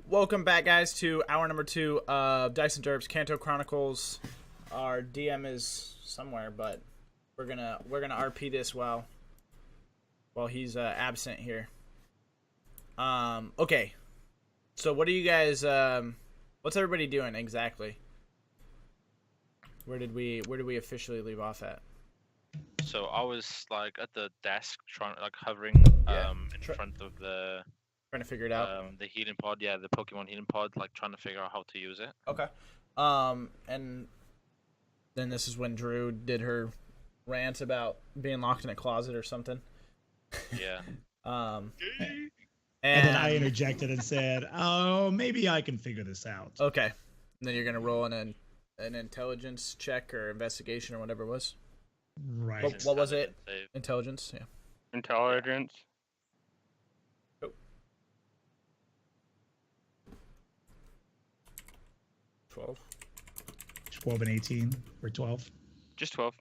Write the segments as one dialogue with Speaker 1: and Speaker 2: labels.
Speaker 1: Welcome back, guys, to hour number 2 of DiceNDerps Kanto KroniKales. Our DM is somewhere, but we're gonna RP this while he's absent here. Okay. So what are you guys? What's everybody doing exactly? Where did we officially leave off at?
Speaker 2: So I was like at the desk, hovering in front of the.
Speaker 1: Trying to figure it out.
Speaker 2: The healing pod, the Pokemon healing pod, trying to figure out how to use it.
Speaker 1: Okay. And then this is when Drew did her rant about being locked in a closet or something.
Speaker 2: Yeah.
Speaker 3: And then I interjected and said, "Oh, maybe I can figure this out."
Speaker 1: Okay. And then you're gonna roll an intelligence check or investigation or whatever it was.
Speaker 3: Right.
Speaker 1: What was it? Intelligence. Yeah.
Speaker 4: Intelligence.
Speaker 1: 12.
Speaker 3: 12 and 18 or 12.
Speaker 4: Just 12.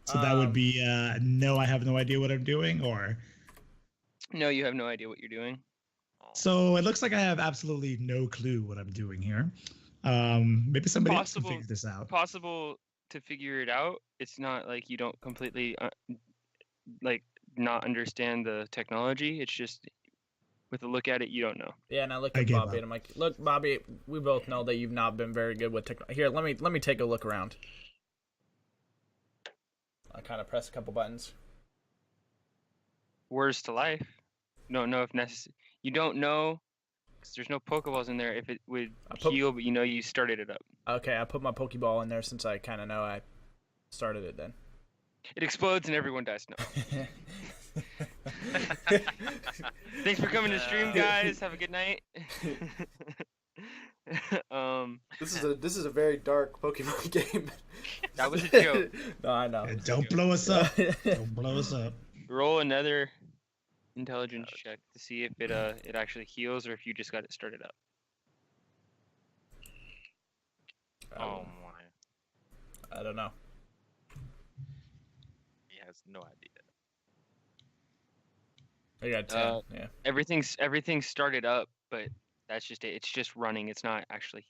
Speaker 3: So that would be no, I have no idea what I'm doing, or
Speaker 4: no, you have no idea what you're doing.
Speaker 3: So it looks like I have absolutely no clue what I'm doing here. Maybe somebody else can figure this out.
Speaker 4: Possible to figure it out. It's not like you don't completely not understand the technology. It's just with a look at it, you don't know.
Speaker 1: Yeah, and I look at Bobby and I'm like, "Look, Bobby, we both know that you've not been very good with technology. Here, let me take a look around." I kind of press a couple buttons.
Speaker 4: Words to life. Don't know if necessary. You don't know because there's no Pokeballs in there. If it would heal, but you started it up. Okay, I put my Pokeball in there since I kind of know I started it. Then it explodes and everyone dies. No. Thanks for coming to stream, guys. Have a good night.
Speaker 1: This is a very dark Pokemon game.
Speaker 4: That was a joke.
Speaker 1: No, I know.
Speaker 3: Don't blow us up. Don't blow us up.
Speaker 4: Roll another intelligence check to see if it actually heals or if you just got it started up.
Speaker 2: Oh my.
Speaker 1: I don't know.
Speaker 2: He has no idea.
Speaker 1: I got 10. Yeah.
Speaker 4: Everything's started up, but that's just it. It's just running. It's not actually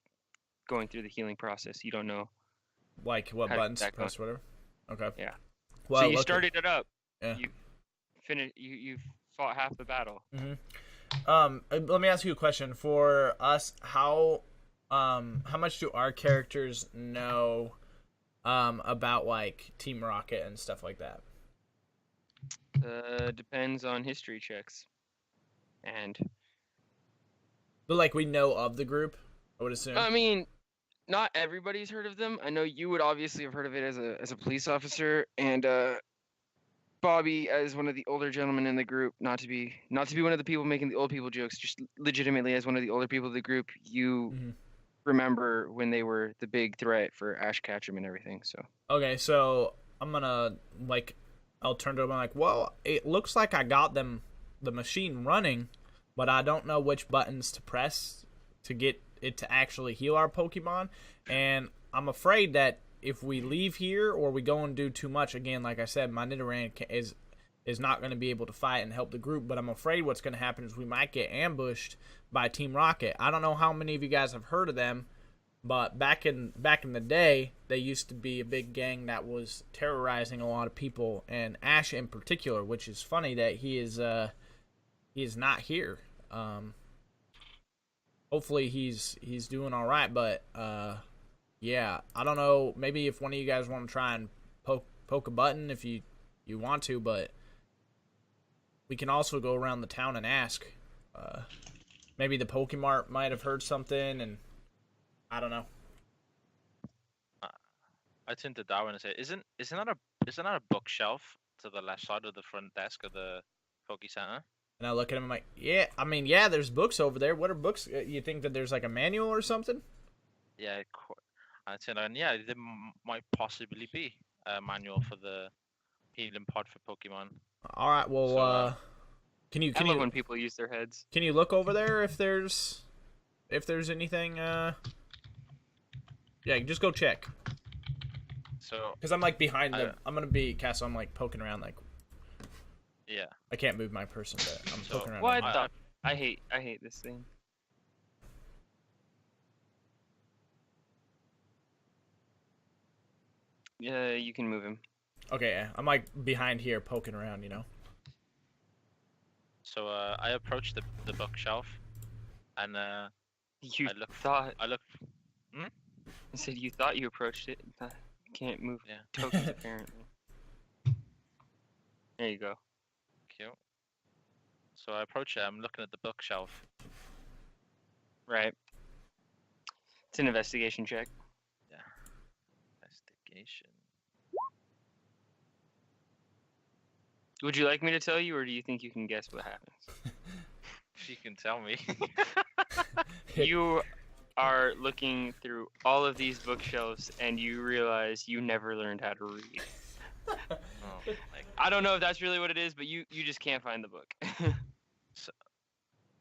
Speaker 4: going through the healing process. You don't know.
Speaker 1: Like what buttons to press, whatever. Okay.
Speaker 4: Yeah.
Speaker 1: Well,
Speaker 4: so you started it up.
Speaker 1: Yeah.
Speaker 4: You finished. You fought half the battle.
Speaker 1: Mm-hmm. Let me ask you a question. For us, how much do our characters know about like Team Rocket and stuff like that?
Speaker 4: Depends on history checks.
Speaker 1: But like we know of the group, I would assume.
Speaker 4: I mean, not everybody's heard of them. I know you would obviously have heard of it as a police officer, and Bobby as one of the older gentlemen in the group. Not to be one of the people making the old people jokes. Just legitimately as one of the older people of the group, you remember when they were the big threat for Ash Ketchum and everything. So.
Speaker 1: Okay, so I'm gonna I'll turn to him and I'm like, well, it looks like I got the machine running, but I don't know which buttons to press to get it to actually heal our Pokemon. And I'm afraid that if we leave here or we go and do too much, again, like I said, my Nidoran is not going to be able to fight and help the group. But I'm afraid what's going to happen is we might get ambushed by Team Rocket. I don't know how many of you guys have heard of them, but back in the day, they used to be a big gang that was terrorizing a lot of people, and Ash in particular, which is funny that he is not here. Hopefully he's doing all right, but yeah, I don't know. Maybe if one of you guys want to try and poke a button if you want to, but we can also go around the town and ask. Maybe the Pokemart might have heard something, and I don't know.
Speaker 2: I turned to Darwin and said, "Isn't that a bookshelf to the left side of the front desk of the Poke Center?"
Speaker 1: And I look at him and I'm like, "Yeah, I mean, yeah, there's books over there. What are books? You think that there's like a manual or something?"
Speaker 2: Yeah, I said, "Yeah, there might possibly be a manual for the healing pod for Pokemon."
Speaker 1: All right, well, can you
Speaker 4: when people use their heads?
Speaker 1: Can you look over there if there's anything? Yeah, just go check.
Speaker 2: So,
Speaker 1: because I'm like behind them, I'm gonna be I'm like poking around like.
Speaker 2: Yeah.
Speaker 1: I can't move my person, but I'm poking around.
Speaker 4: What the I hate this thing. Yeah, you can move him.
Speaker 1: Okay, I'm like behind here poking around, you know.
Speaker 2: So I approached the bookshelf, and
Speaker 4: You
Speaker 2: I look.
Speaker 4: thought.
Speaker 2: I look.
Speaker 4: I said you thought you approached it. Can't move
Speaker 2: Yeah.
Speaker 4: tokens apparently. There you go.
Speaker 2: Cute. So I approach it. I'm looking at the bookshelf.
Speaker 4: Right. It's an investigation check.
Speaker 2: Yeah. Investigation.
Speaker 4: Would you like me to tell you, or do you think you can guess what happens?
Speaker 2: She can tell me.
Speaker 4: You are looking through all of these bookshelves, and you realize you never learned how to read.
Speaker 2: Oh,
Speaker 4: I don't know if that's really what it is, but you just can't find the book.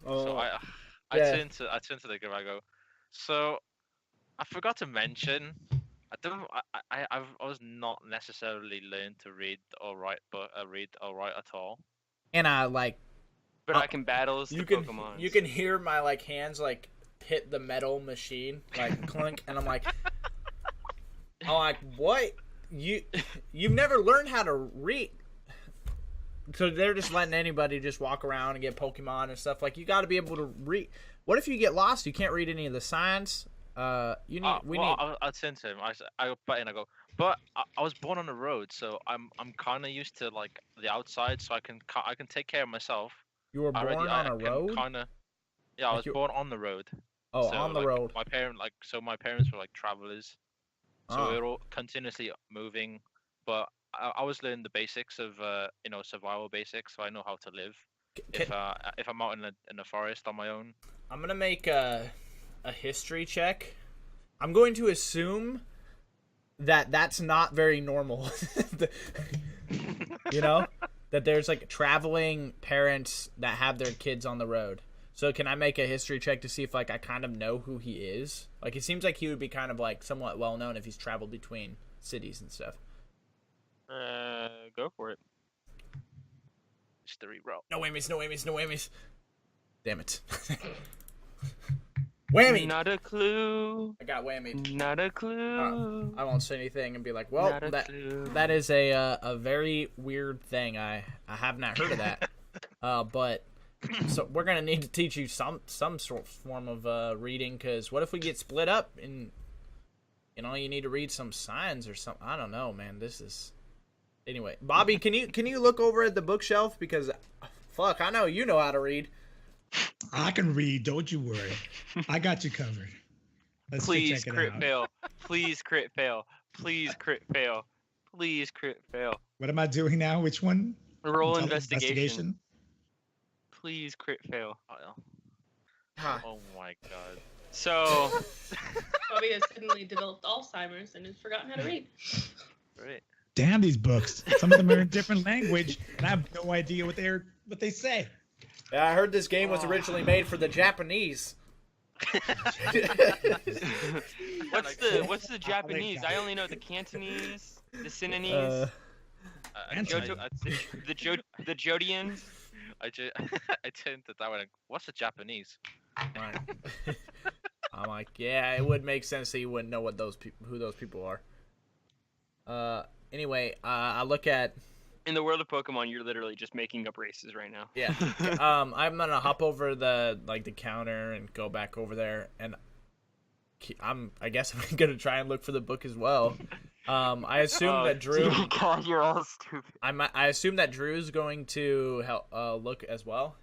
Speaker 2: So I
Speaker 1: yeah.
Speaker 2: turn to the girl. I go. So I forgot to mention. I was not necessarily learned to read or write, but read or write at all.
Speaker 1: And I like.
Speaker 4: But I can battle the Pokemon.
Speaker 1: You can hear my like hands like hit the metal machine like clunk, and I'm like, what? You've never learned how to read. So they're just letting anybody just walk around and get Pokemon and stuff. Like, you got to be able to read. What if you get lost? You can't read any of the signs.
Speaker 2: I'll send to him. I go. But I was born on the road, so I'm kind of used to like the outside, so I can take care of myself.
Speaker 1: You were born on a road.
Speaker 2: Yeah, I was born on the road.
Speaker 1: Oh,
Speaker 2: so,
Speaker 1: on the
Speaker 2: like,
Speaker 1: road.
Speaker 2: My parents were like travelers, so we were all continuously moving. But I was learning the basics of survival basics, so I know how to live. If I'm out in the forest on my own.
Speaker 1: I'm gonna make a history check. I'm going to assume that that's not very normal. You know, that there's like traveling parents that have their kids on the road. So can I make a history check to see if like I kind of know who he is? Like, it seems like he would be kind of like somewhat well known if he's traveled between cities and stuff.
Speaker 4: Go for it.
Speaker 2: History roll.
Speaker 1: No whammies. Damn it. Whammy!
Speaker 4: Not a clue.
Speaker 1: I got whammied.
Speaker 4: Not a clue.
Speaker 1: I won't say anything and be like, well, that is a very weird thing. I have not heard of that. But so we're gonna need to teach you some sort of form of reading, because what if we get split up and you need to read some signs or something? I don't know, man. This is anyway. Bobby, can you look over at the bookshelf, because fuck, I know you know how to read.
Speaker 3: I can read. Don't you worry. I got you covered. Let's
Speaker 4: Please
Speaker 3: check it
Speaker 4: crit
Speaker 3: out.
Speaker 4: fail. Please crit fail. Please crit fail. Please crit fail.
Speaker 3: What am I doing now? Which one?
Speaker 4: Roll investigation. Please crit fail.
Speaker 2: Oh my god.
Speaker 4: So
Speaker 5: Bobby has suddenly developed Alzheimer's and has forgotten how to read.
Speaker 2: Great.
Speaker 3: Damn these books. Some of them are in different language, and I have no idea what they say.
Speaker 1: Yeah, I heard this game was originally made for the Japanese.
Speaker 4: What's the Japanese? I only know the Cantonese, the Sinanese, the Jodians.
Speaker 2: I turned to that one. What's the Japanese?
Speaker 1: Right. I'm like, yeah, it would make sense that you wouldn't know what who those people are. Anyway, I look at.
Speaker 4: In the world of Pokemon, you're literally just making up races right now.
Speaker 1: Yeah. I'm gonna hop over the counter and go back over there, and I guess I'm gonna try and look for the book as well. I assume that Drew.
Speaker 4: God, you're all stupid.
Speaker 1: I assume that Drew's going to help look as well.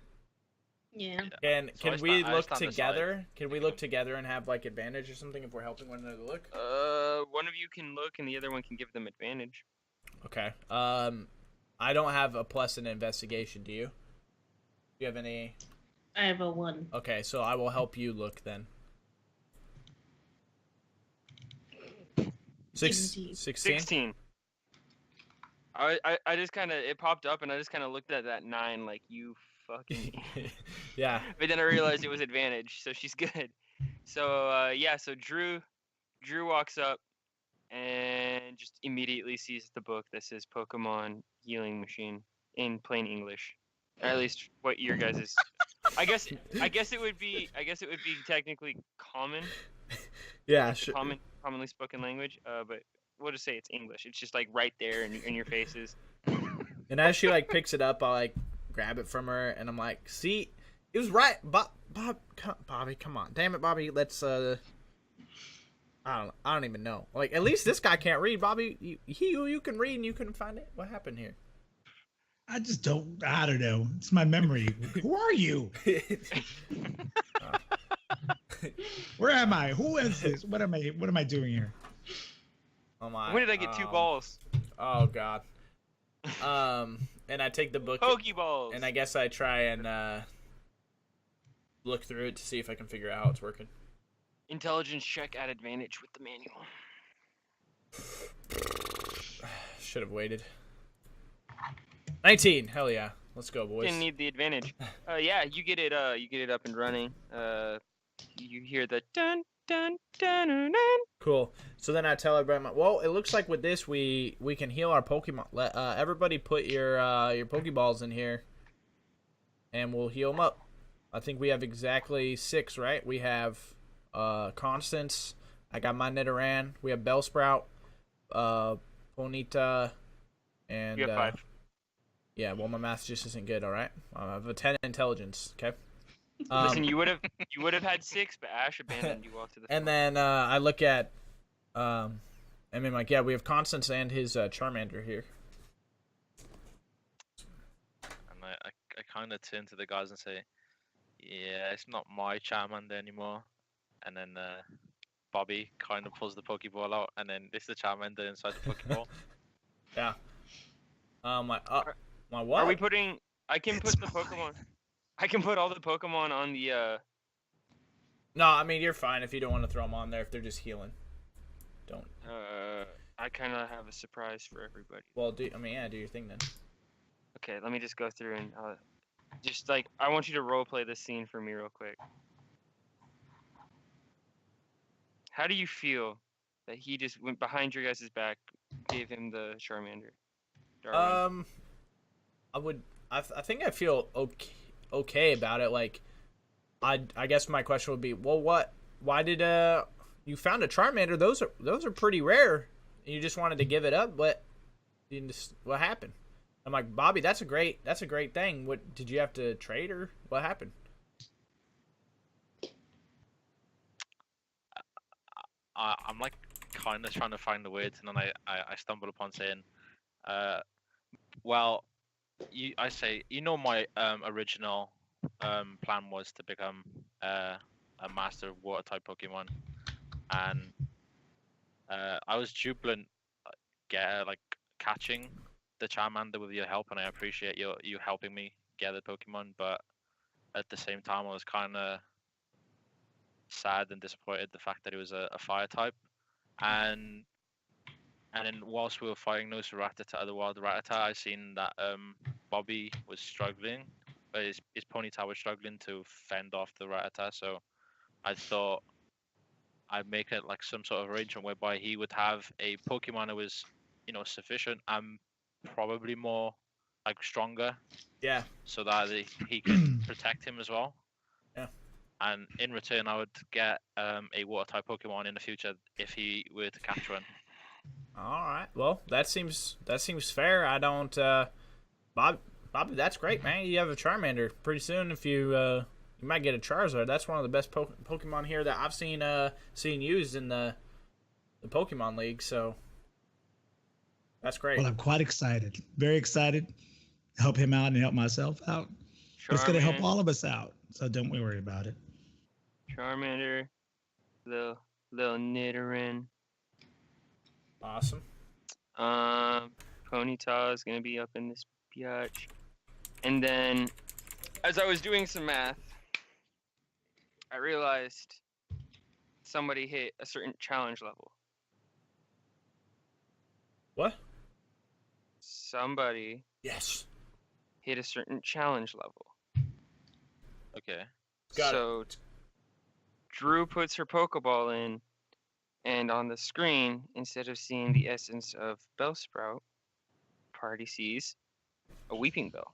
Speaker 5: Yeah.
Speaker 1: Can we look together?
Speaker 2: Aside.
Speaker 1: Can we look together and have like advantage or something if we're helping one another look?
Speaker 4: One of you can look, and the other one can give them advantage.
Speaker 1: Okay. I don't have a plus in investigation. Do you? Do you have any?
Speaker 5: I have a 1.
Speaker 1: Okay, so I will help you look then. 16.
Speaker 4: I just kind of, it popped up, and I just kind of looked at that 9 like, you fucking.
Speaker 1: Yeah.
Speaker 4: But then I realized it was advantage, so she's good. So so Drew walks up and just immediately sees the book that says Pokemon Healing Machine in plain English, or at least what your guys'
Speaker 6: I guess it would be technically common.
Speaker 1: Yeah,
Speaker 6: Commonly spoken language. But we'll just say it's English. It's just like right there in your faces.
Speaker 1: And as she like picks it up, I like grab it from her, and I'm like, "See, it was right, Bobby. Come on, damn it, Bobby. Let's I don't even know. Like, at least this guy can't read, Bobby. You can read, and you couldn't find it. What happened here?
Speaker 3: I don't know. It's my memory. Who are you? Where am I? Who is this? What am I doing here?
Speaker 1: Oh my!
Speaker 6: When did I get 2 balls?
Speaker 1: Oh God. And I take the book.
Speaker 6: Pokeballs.
Speaker 1: And I guess I try and look through it to see if I can figure out how it's working.
Speaker 6: Intelligence check at advantage with the manual.
Speaker 1: Should have waited. 19. Hell yeah. Let's go, boys.
Speaker 6: Didn't need the advantage. Yeah, you get it up and running. You hear the dun dun dun dun.
Speaker 1: Cool. So then I tell everybody, well, it looks like with this we can heal our Pokemon. Everybody put your Pokeballs in here, and we'll heal them up. I think we have exactly 6, right? We have Constance. I got my Nidoran. We have Bellsprout, Ponyta, and
Speaker 6: You have 5.
Speaker 1: Yeah, well, my math just isn't good. All right, I have a 10 intelligence. Okay.
Speaker 6: Listen, you would have had 6, but Ash abandoned you off to the.
Speaker 1: And then I look at, I mean, like, yeah, we have Constance and his Charmander here.
Speaker 2: And I kind of turn to the guys and say, yeah, it's not my Charmander anymore. And then Bobby kind of pulls the Pokeball out, and then this is the Charmander inside the Pokeball.
Speaker 1: Yeah. My what?
Speaker 6: Are we putting? I can put the Pokemon. I can put all the Pokemon on the.
Speaker 1: No, I mean, you're fine if you don't want to throw them on there if they're just healing. Don't.
Speaker 6: I kind of have a surprise for everybody.
Speaker 1: Well, do your thing then.
Speaker 6: Okay, let me just go through and just like I want you to role play this scene for me real quick. How do you feel that he just went behind your guys' back, gave him the Charmander? Darwin?
Speaker 1: I think I feel okay about it. Like, I guess my question would be, well, why did you found a Charmander? Those are pretty rare. You just wanted to give it up, but what happened? I'm like, Bobby, that's a great thing. What did you have to trade, or what happened?
Speaker 2: I'm like kind of trying to find the words, and then I stumble upon saying, well, I say, my original plan was to become a master of water type Pokemon, and I was jubilant catching the Charmander with your help, and I appreciate you helping me get the Pokemon, but at the same time I was kind of sad and disappointed the fact that it was a fire type, and then whilst we were fighting the wild Rattata, I seen that Bobby was struggling, his Ponyta was struggling to fend off the Rattata, so I thought I'd make it like some sort of arrangement whereby he would have a Pokemon that was, sufficient and probably more like stronger.
Speaker 1: Yeah.
Speaker 2: So that he could protect him as well.
Speaker 1: Yeah.
Speaker 2: And in return, I would get a water type Pokemon in the future if he were to catch one.
Speaker 1: All right. Well, that seems fair. I don't. Bobby, that's great, man. You have a Charmander. Pretty soon, if you might get a Charizard. That's one of the best Pokemon here that I've seen used in the Pokemon League. So that's great.
Speaker 3: Well, I'm quite excited. Very excited. Help him out and help myself out. But it's going to help all of us out. So don't worry about it.
Speaker 6: Charmander, little Nidoran.
Speaker 1: Awesome.
Speaker 6: Ponyta is gonna be up in this biatch. And then, as I was doing some math, I realized somebody hit a certain challenge level.
Speaker 1: What?
Speaker 6: Somebody
Speaker 1: Yes.
Speaker 6: hit a certain challenge level.
Speaker 2: Okay.
Speaker 6: So Drew puts her Pokeball in, and on the screen, instead of seeing the essence of Bellsprout, party sees a Weeping Bell.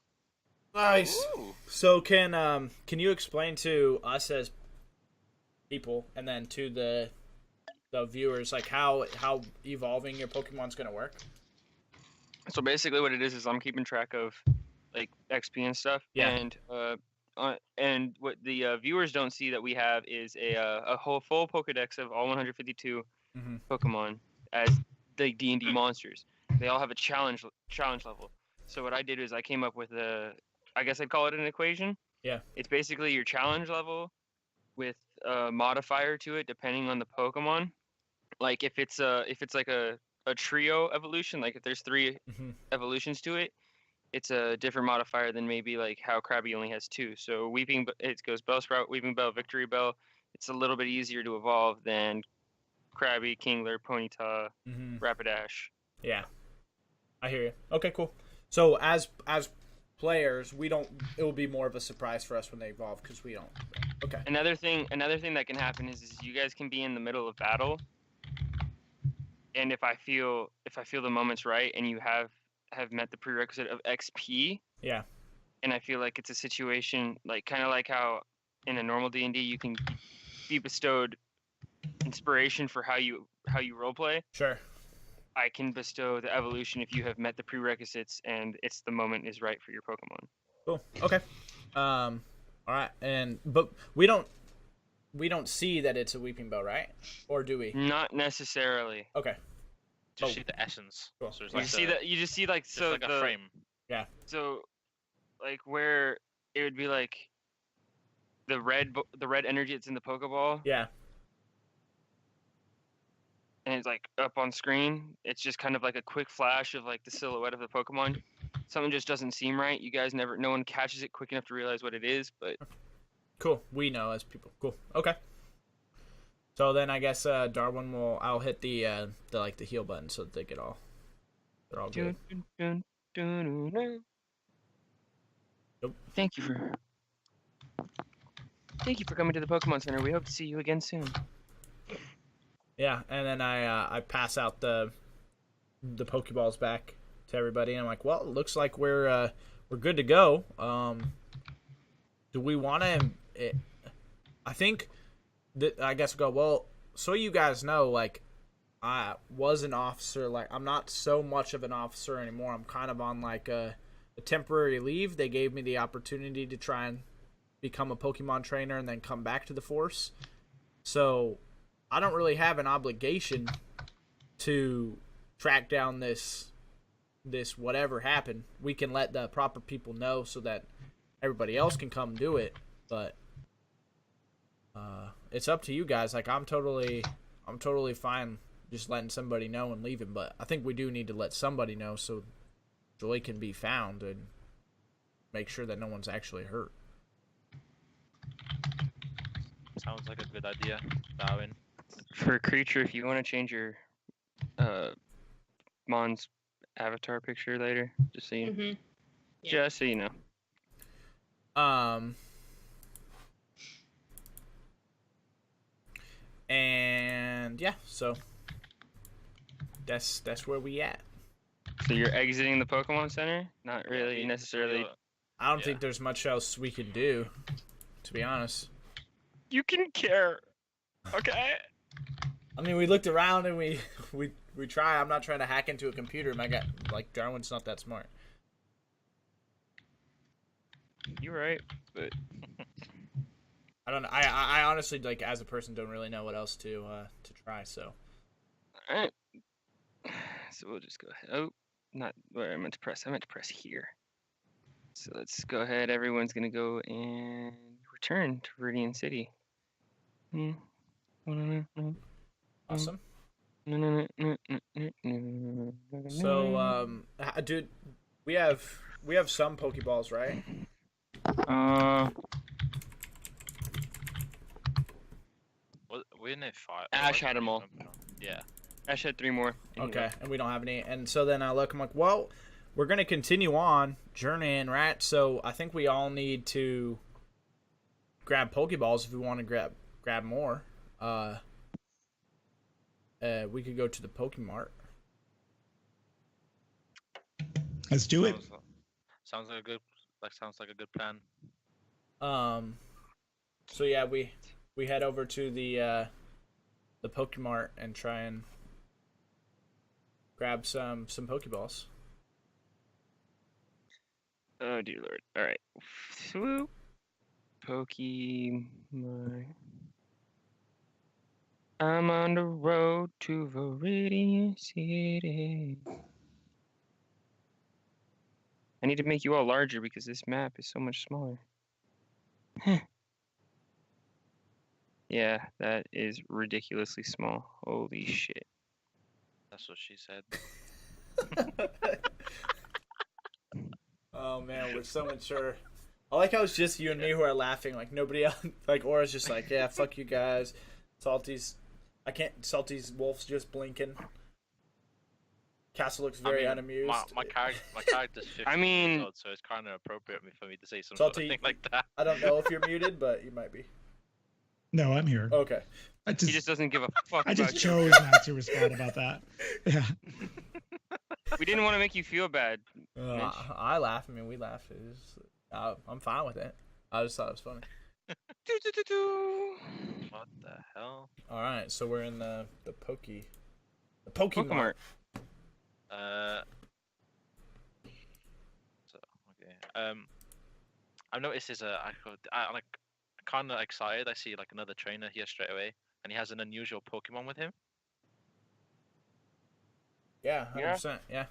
Speaker 1: Nice.
Speaker 6: Ooh.
Speaker 1: So can you explain to us as people and then to the viewers like how evolving your Pokemon's gonna work?
Speaker 6: So basically, what it is I'm keeping track of like XP and stuff,
Speaker 1: Yeah.
Speaker 6: and what the viewers don't see that we have is a whole full Pokedex of all 152 Pokemon as the D&D monsters. They all have a challenge level. So what I did is I came up with I guess I'd call it an equation.
Speaker 1: Yeah.
Speaker 6: It's basically your challenge level with a modifier to it depending on the Pokemon. Like if it's like a trio evolution, like if there's 3 evolutions to it, it's a different modifier than maybe like how Krabby only has 2. So it goes Bellsprout, Weeping Bell, Victory Bell. It's a little bit easier to evolve than Krabby, Kingler, Ponyta, Rapidash.
Speaker 1: Yeah. I hear you. Okay, cool. So as players, it will be more of a surprise for us when they evolve because we don't. Okay.
Speaker 6: Another thing that can happen is you guys can be in the middle of battle, and if I feel the moment's right and you have met the prerequisite of XP,
Speaker 1: yeah,
Speaker 6: and I feel like it's a situation like kind of like how in a normal D&D you can be bestowed inspiration for how you roleplay.
Speaker 1: Sure.
Speaker 6: I can bestow the evolution if you have met the prerequisites and the moment is right for your Pokemon.
Speaker 1: Cool. Okay. All right. But we don't see that it's a Weeping Bell, right? Or do we?
Speaker 6: Not necessarily.
Speaker 1: Okay.
Speaker 2: Just see the essence.
Speaker 1: Cool.
Speaker 2: So it's
Speaker 6: You
Speaker 2: like
Speaker 6: see that. You just see like so
Speaker 2: like a frame.
Speaker 1: Yeah.
Speaker 6: So, like where it would be like the red energy that's in the Pokeball.
Speaker 1: Yeah.
Speaker 6: And it's like up on screen. It's just kind of like a quick flash of like the silhouette of the Pokemon. Something just doesn't seem right. You guys no one catches it quick enough to realize what it is, but
Speaker 1: cool. We know as people. Cool. Okay. So then I guess Darwin I'll hit the heal button so that they're all good. Nope.
Speaker 6: Thank you for coming to the Pokemon Center. We hope to see you again soon.
Speaker 1: Yeah, and then I pass out the Pokeballs back to everybody, and I'm like, well, it looks like we're good to go. Do we want to? I think that I guess we'll go. Well, so you guys know, like, I was an officer. Like, I'm not so much of an officer anymore. I'm kind of on like a temporary leave. They gave me the opportunity to try and become a Pokemon trainer and then come back to the force. So I don't really have an obligation to track down this whatever happened. We can let the proper people know so that everybody else can come do it, but it's up to you guys. Like I'm totally fine just letting somebody know and leaving, but I think we do need to let somebody know so Joy can be found and make sure that no one's actually hurt.
Speaker 2: Sounds like a good idea, Darwin.
Speaker 6: For a creature, if you want to change your Mon's avatar picture later, just so you just so you know.
Speaker 1: And yeah, so that's where we at.
Speaker 6: So you're exiting the Pokemon Center? Not really necessarily.
Speaker 1: I don't think there's much else we can do, to be honest.
Speaker 6: You can care, okay?
Speaker 1: I mean, we looked around and we try. I'm not trying to hack into a computer. Like Darwin's not that smart.
Speaker 6: You're right, but
Speaker 1: I don't know. I honestly, like, as a person, don't really know what else to try. So.
Speaker 6: All right. So we'll just go ahead. Oh, not where I meant to press. I meant to press here. So let's go ahead. Everyone's gonna go and return to Viridian City.
Speaker 1: Awesome. So, dude, we have some Pokeballs, right?
Speaker 2: We didn't have 5.
Speaker 6: Ash had them all.
Speaker 2: Yeah.
Speaker 6: Ash had 3 more.
Speaker 1: Okay, and we don't have any. And so then I look, I'm like, well, we're going to continue on journeying, right? So I think we all need to grab Pokeballs if we want to grab more. We could go to the Pokemart.
Speaker 3: Let's do it.
Speaker 2: Sounds like a That sounds like a good plan.
Speaker 1: So yeah, we head over to the Pokemart and try and grab some Pokeballs.
Speaker 6: Oh dear lord. All right. Swoop. Pokemon. I'm on the road to Viridian City. I need to make you all larger because this map is so much smaller. Yeah, that is ridiculously small. Holy shit.
Speaker 2: That's what she said.
Speaker 1: Oh man, we're so mature. I like how it's just you and me who are laughing. Like nobody else. Like Aura's just like, yeah, fuck you guys. Salty's Wolf's just blinking. Castle looks very unamused.
Speaker 2: My character's 15 years old, so it's kind of appropriate for me to say something
Speaker 1: Salty,
Speaker 2: like that.
Speaker 1: I don't know if you're muted, but you might be.
Speaker 3: No, I'm here.
Speaker 1: Okay.
Speaker 6: He just doesn't give a fuck.
Speaker 3: I just
Speaker 6: about
Speaker 3: chose not to respond about that. Yeah.
Speaker 6: We didn't want to make you feel bad.
Speaker 1: I laugh. I mean, we laughed. I'm fine with it. I just thought it was funny.
Speaker 2: What the hell?
Speaker 1: All right, so we're in the Pokemart.
Speaker 2: So okay. I've noticed I like kind of excited. I see like another trainer here straight away, and he has an unusual Pokemon with him.
Speaker 1: Yeah, 100%. Yeah,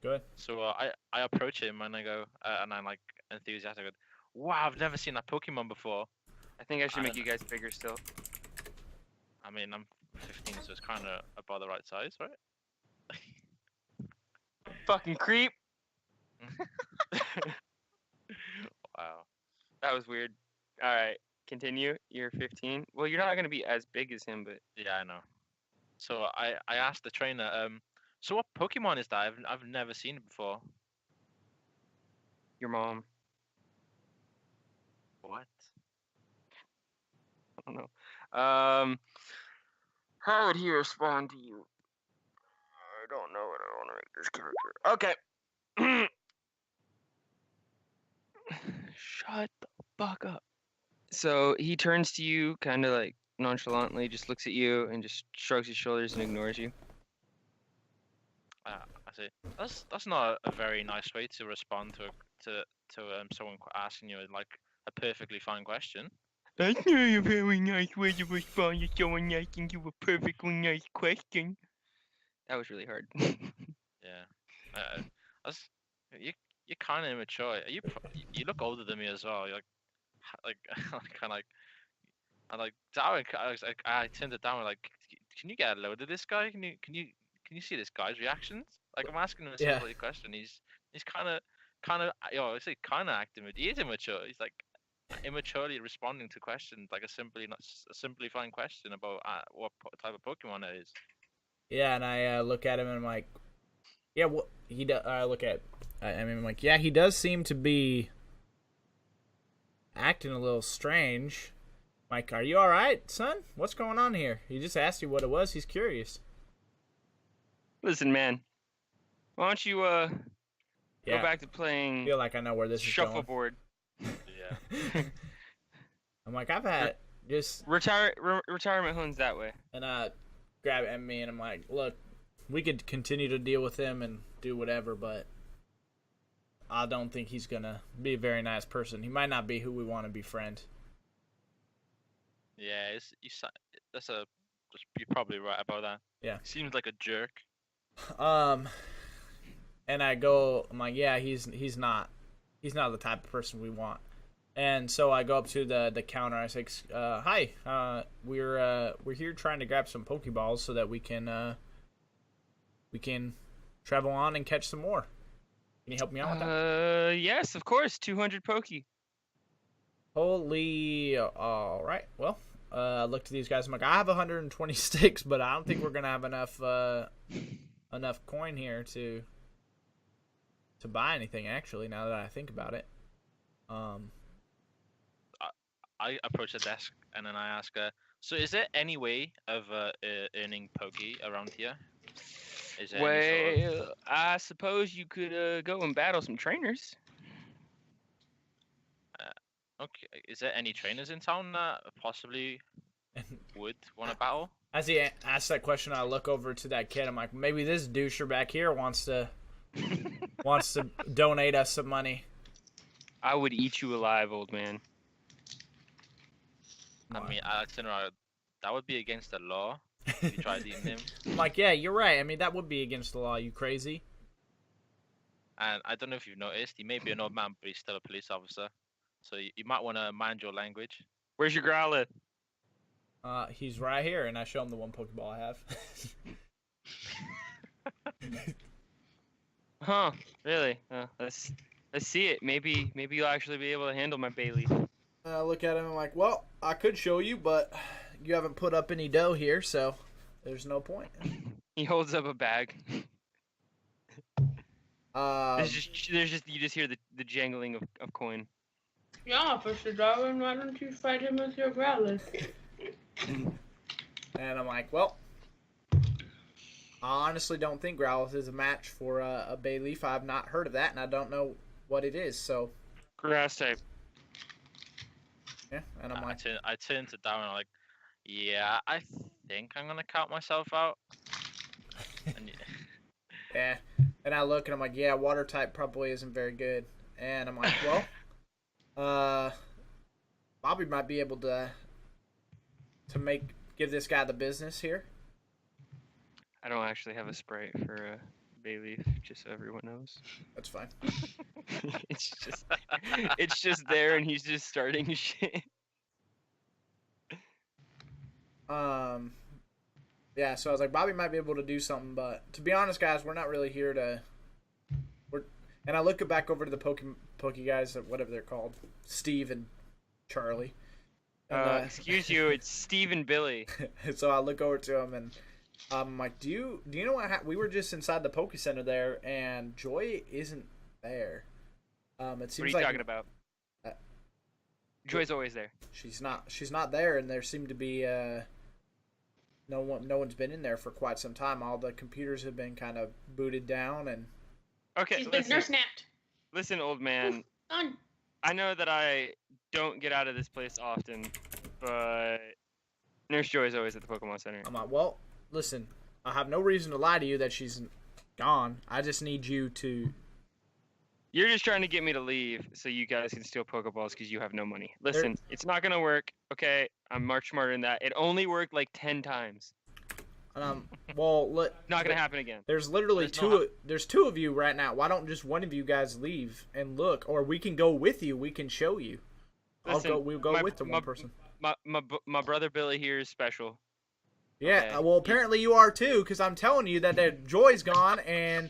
Speaker 1: good.
Speaker 2: So I approach him and I go and I'm like enthusiastic. I go, wow, I've never seen that Pokemon before.
Speaker 6: I think I should make you guys bigger still.
Speaker 2: I mean, I'm 15, so it's kind of about the right size, right?
Speaker 6: Fucking creep.
Speaker 2: Wow.
Speaker 6: That was weird. All right, continue. You're 15. Well, you're not gonna be as big as him, but
Speaker 2: Yeah, I know. So I asked the trainer, so what Pokemon is that? I've never seen it before.
Speaker 6: your mom.
Speaker 2: What?
Speaker 6: I don't know. How would he respond to you? I don't know what I want to make this character. Okay. Shut the fuck up. So he turns to you, kind of like nonchalantly, just looks at you and just shrugs his shoulders and ignores you.
Speaker 2: I see. That's not a very nice way to respond to someone asking you like a perfectly fine question.
Speaker 6: That's not a very nice way to respond to someone asking you a perfectly nice question. That was really hard.
Speaker 2: Yeah. You you're kind of immature. You look older than me as well. You're like kind of like Darren. I turned it down. Like, can you get a load of this guy? Can you see this guy's reactions? Like, I'm asking him a simple question. He's kind of I say kind of acting. He is immature. He's like immaturely responding to questions like a simply fine question about what type of Pokemon it is.
Speaker 1: Yeah, and I look at him and I'm like, yeah, what he does. I look at, I'm like, yeah, he does seem to be acting a little strange. Mike, are you all right, son? What's going on here? He just asked you what it was. He's curious.
Speaker 6: Listen, man. Why don't you go back to playing?
Speaker 1: I feel like I know where this is going.
Speaker 6: Shuffleboard.
Speaker 2: Yeah.
Speaker 1: I'm like, I've had just
Speaker 6: retirement homes that way.
Speaker 1: And I grab Emmy and I'm like, look, we could continue to deal with him and do whatever, but I don't think he's gonna be a very nice person. He might not be who we want to befriend.
Speaker 2: Yeah, you're probably right about that.
Speaker 1: Yeah.
Speaker 2: Seems like a jerk.
Speaker 1: And I'm like, yeah, he's not the type of person we want. And so I go up to the counter. I say, hi, we're here trying to grab some Pokeballs so that we can travel on and catch some more. Can you help me out with that?
Speaker 6: Yes, of course. 200 Poke.
Speaker 1: Holy, all right. Well, I look to these guys. I'm like, I have 120 sticks, but I don't think we're gonna have enough coin here to buy anything. Actually, now that I think about it,
Speaker 2: I approach the desk and then I ask her, so is there any way of earning Poke around here? Is there any sort of...
Speaker 6: I suppose you could go and battle some trainers.
Speaker 2: Okay. Is there any trainers in town that possibly would want to battle?
Speaker 1: As he asks that question, I look over to that kid. I'm like, maybe this doucher back here wants to donate us some money.
Speaker 6: I would eat you alive, old man.
Speaker 2: I mean, Alexander, that would be against the law if you tried eating him.
Speaker 1: I'm like, yeah, you're right. I mean, that would be against the law. You crazy?
Speaker 2: And I don't know if you've noticed, he may be an old man, but he's still a police officer. So you might want to mind your language.
Speaker 6: Where's your Growlithe?
Speaker 1: He's right here, and I show him the one Pokeball I have.
Speaker 6: Huh? Really? Let's see it. Maybe you'll actually be able to handle my Bailey.
Speaker 1: I look at him and I'm like, well, I could show you, but you haven't put up any dough here, so there's no point.
Speaker 6: He holds up a bag. You just hear the jangling of coin.
Speaker 5: Yeah, Officer Darwin, why don't you fight him with your Growlithe?
Speaker 1: And I'm like, well, I honestly don't think Growlithe is a match for a Bayleaf. I've not heard of that, and I don't know what it is, so.
Speaker 6: Grass type.
Speaker 1: Yeah, and I'm like,
Speaker 2: I turn to Darren and I'm like, yeah, I think I'm gonna count myself out. And
Speaker 1: yeah. And I look and I'm like, yeah, water type probably isn't very good. And I'm like, well, Bobby might be able to give this guy the business here.
Speaker 6: I don't actually have a Sprite for a Bayleaf, just so everyone knows.
Speaker 1: That's fine.
Speaker 6: it's just there, and he's just starting shit.
Speaker 1: Yeah, so I was like, Bobby might be able to do something, but to be honest, guys, we're not really here to. And I look back over to the Poke guys, or whatever they're called, Steve and Charlie. And,
Speaker 6: excuse you, it's Steve and Billy.
Speaker 1: So I look over to him and I'm like, do you know what we were just inside the Poke Center there, and Joy isn't there. It seems
Speaker 6: what are you talking about? Joy's always there.
Speaker 1: She's not there, and there seemed to be no one's been in there for quite some time. All the computers have been kind of booted down, and
Speaker 6: okay,
Speaker 5: she's been nurse napped.
Speaker 6: Listen, old man.
Speaker 5: Done.
Speaker 6: I know that I don't get out of this place often, but Nurse Joy is always at the Pokemon Center.
Speaker 1: I'm like, well, listen, I have no reason to lie to you that she's gone. I just need you to.
Speaker 6: You're just trying to get me to leave so you guys can steal Pokeballs because you have no money. Listen, it's not going to work, okay? I'm much smarter than that. It only worked like 10 times.
Speaker 1: Well,
Speaker 6: not going to happen again.
Speaker 1: There's literally there's two of you right now. Why don't just one of you guys leave and look? Or we can go with you. We can show you.
Speaker 6: Listen,
Speaker 1: we'll go with the one person.
Speaker 6: My brother Billy here is special.
Speaker 1: Yeah, okay. Well, apparently you are too, because I'm telling you that Joy's gone and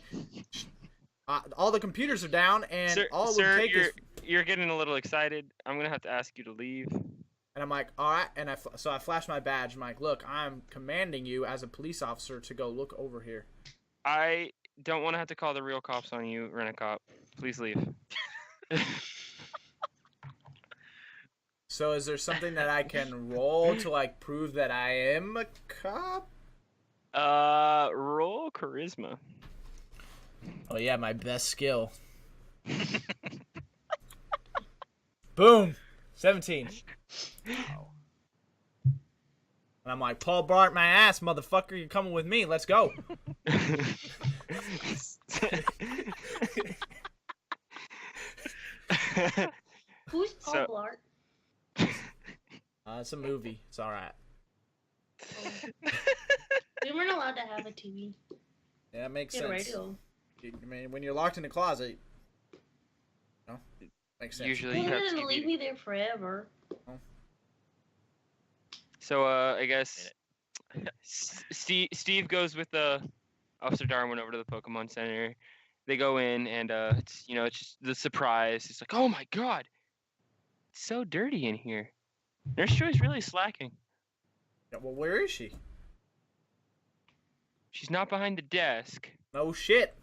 Speaker 1: all the computers are down, and all it would take is.
Speaker 6: You're getting a little excited. I'm gonna have to ask you to leave.
Speaker 1: And I'm like, all right, and so I flash my badge. I'm like, look, I'm commanding you as a police officer to go look over here.
Speaker 6: I don't want to have to call the real cops on you, Rent-A-Cop. Please leave.
Speaker 1: So is there something that I can roll to like prove that I am a cop?
Speaker 6: Roll charisma.
Speaker 1: Oh yeah, my best skill. Boom, 17. Wow. And I'm like, Paul Bart, my ass, motherfucker! You're coming with me. Let's go.
Speaker 5: Who's Paul Blart?
Speaker 1: It's a movie. It's all right.
Speaker 5: We weren't allowed to have a TV.
Speaker 1: Yeah, it makes sense.
Speaker 5: Radio.
Speaker 1: I mean, when you're locked in a closet, makes sense.
Speaker 6: Usually
Speaker 5: you
Speaker 6: have
Speaker 5: didn't
Speaker 6: TV.
Speaker 5: leave me there forever.
Speaker 1: Oh.
Speaker 6: So I guess Steve goes with Officer Darwin over to the Pokemon Center. They go in, and it's just the surprise. It's like, oh my god, it's so dirty in here. Nurse Joy's really slacking.
Speaker 1: Yeah, well, where is she?
Speaker 6: She's not behind the desk.
Speaker 1: No shit.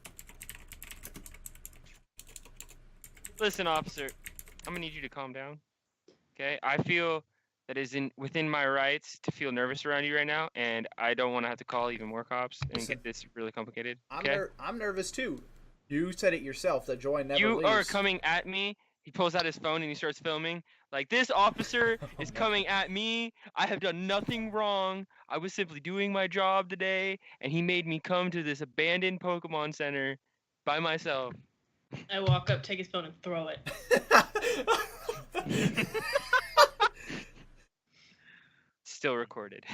Speaker 6: Listen, officer, I'm gonna need you to calm down. Okay? I feel that is within my rights to feel nervous around you right now, and I don't want to have to call even more cops and get this really complicated. Okay?
Speaker 1: I'm nervous too. You said it yourself that Joy never leaves.
Speaker 6: You are coming at me He pulls out his phone and he starts filming. Like, this officer is coming at me. I have done nothing wrong. I was simply doing my job today, and he made me come to this abandoned Pokemon Center by myself.
Speaker 5: I walk up, take his phone, and throw it.
Speaker 6: Still recorded.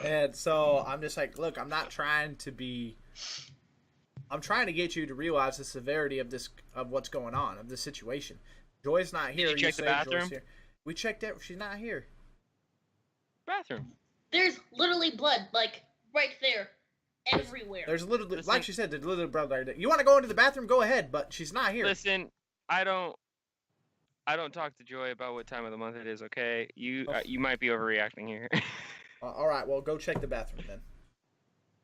Speaker 1: And so I'm just like, look, I'm trying to get you to realize the severity of what's going on, of the situation. Joy's not here.
Speaker 6: Did you check the bathroom?
Speaker 1: We checked it. She's not here.
Speaker 6: Bathroom.
Speaker 5: There's literally blood, like, right there. Everywhere.
Speaker 1: There's literally, like she said, there's literally blood right there. You want to go into the bathroom? Go ahead, but she's not here.
Speaker 6: Listen, I don't talk to Joy about what time of the month it is, okay? You might be overreacting here.
Speaker 1: All right, well, go check the bathroom then.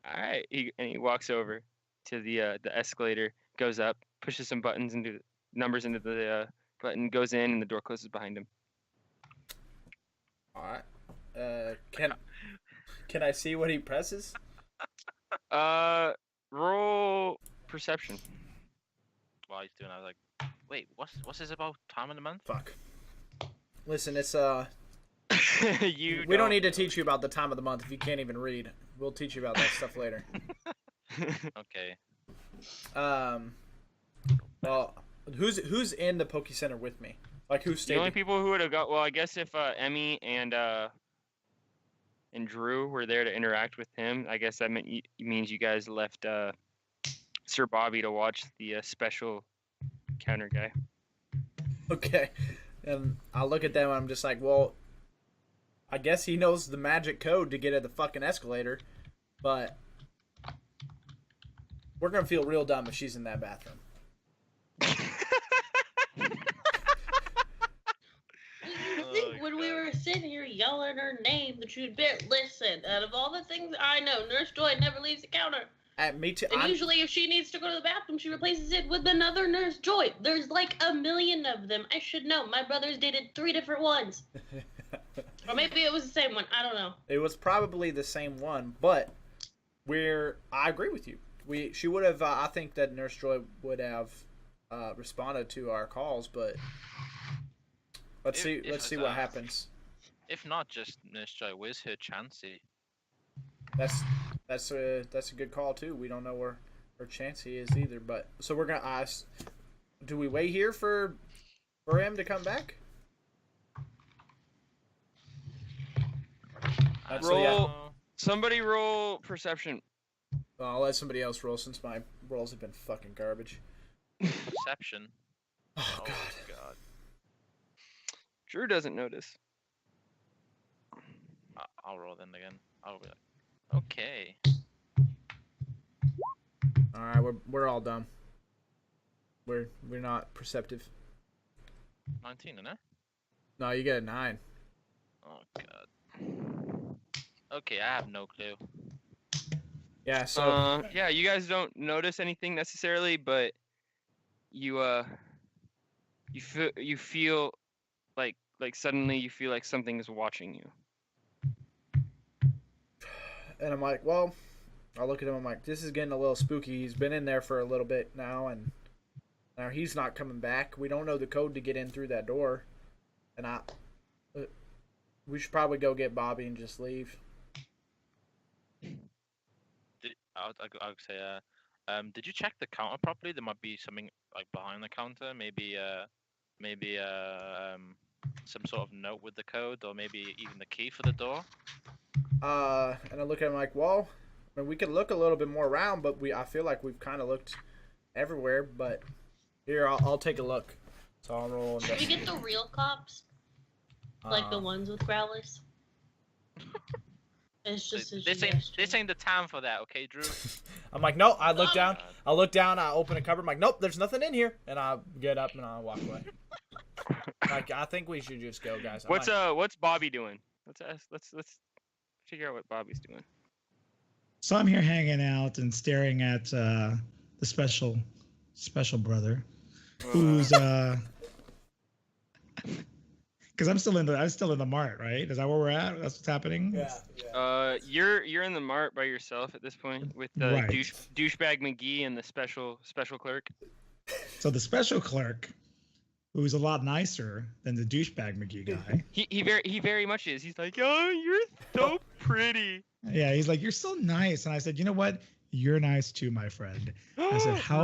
Speaker 6: All right. He walks over to the escalator, goes up, pushes some numbers into the button, goes in, and the door closes behind him.
Speaker 1: All right. Can I see what he presses?
Speaker 6: Roll perception.
Speaker 2: While he's doing that, I was like, wait, what's this about? Time of the month?
Speaker 1: Fuck. Listen, it's
Speaker 6: we
Speaker 1: don't need to teach you about the time of the month if you can't even read. We'll teach you about that stuff later.
Speaker 2: Okay.
Speaker 1: Well, who's in the Poke Center with me? Like, who's staying?
Speaker 6: The only people who would have got, well, I guess if Emmy and Drew were there to interact with him, I guess that means you guys left Sir Bobby to watch the special counter guy.
Speaker 1: Okay. And I look at them and I'm just like, well, I guess he knows the magic code to get at the fucking escalator, but we're going to feel real dumb if she's in that bathroom.
Speaker 5: I think when we were sitting here yelling her name that you'd bet, listen, out of all the things I know, Nurse Joy never leaves the counter.
Speaker 1: Me too.
Speaker 5: And usually if she needs to go to the bathroom, she replaces it with another Nurse Joy. There's like a million of them. I should know. My brothers dated 3 different ones. Or maybe it was the same one. I don't know.
Speaker 1: It was probably the same one, but I agree with you. She would have, I think that Nurse Joy would have responded to our calls, but let's see what happens.
Speaker 2: If not, just Nurse Joy, where's her Chansey?
Speaker 1: That's a good call too. We don't know where Chansey is either, but so we're gonna ask. Do we wait here for him to come back?
Speaker 6: Somebody roll perception.
Speaker 1: I'll let somebody else roll since my rolls have been fucking garbage.
Speaker 2: Perception.
Speaker 1: Oh god.
Speaker 6: Drew doesn't notice.
Speaker 2: I'll roll then again. I'll be like, okay.
Speaker 1: All right, we're all done. We're not perceptive.
Speaker 2: 19, isn't it?
Speaker 1: No, you get a 9.
Speaker 2: Oh god. Okay, I have no clue.
Speaker 1: Yeah. So.
Speaker 6: Yeah, you guys don't notice anything necessarily, but you feel like suddenly you feel like something is watching you.
Speaker 1: And I'm like, well, I look at him. I'm like, this is getting a little spooky. He's been in there for a little bit now, and now he's not coming back. We don't know the code to get in through that door, and we should probably go get Bobby and just leave.
Speaker 2: I would say, did you check the counter properly? There might be something like behind the counter, maybe some sort of note with the code, or maybe even the key for the door.
Speaker 1: And I look at him like, well, I mean, we could look a little bit more around, but I feel like we've kind of looked everywhere. But here, I'll take a look. So I'll roll.
Speaker 5: Should we get the real cops, like the ones with growlers? It's just
Speaker 2: this ain't the time for that, okay, Drew?
Speaker 1: I'm like, no. I look down. I open a cupboard. I'm like, nope, there's nothing in here. And I get up and I walk away. Like, I think we should just go, guys.
Speaker 6: What's Bobby doing? Let's figure out what Bobby's doing.
Speaker 3: So I'm here hanging out and staring at the special brother, who's because I'm still in the mart, right? Is that where we're at? That's what's happening.
Speaker 1: Yeah.
Speaker 6: You're in the mart by yourself at this point with the
Speaker 3: Right.
Speaker 6: douchebag McGee and the special clerk.
Speaker 3: So the special clerk who's a lot nicer than the douchebag McGee guy.
Speaker 6: He very much is. He's like, oh, you're so pretty.
Speaker 3: Yeah, he's like, you're so nice. And I said, you know what? You're nice too, my friend. I said, how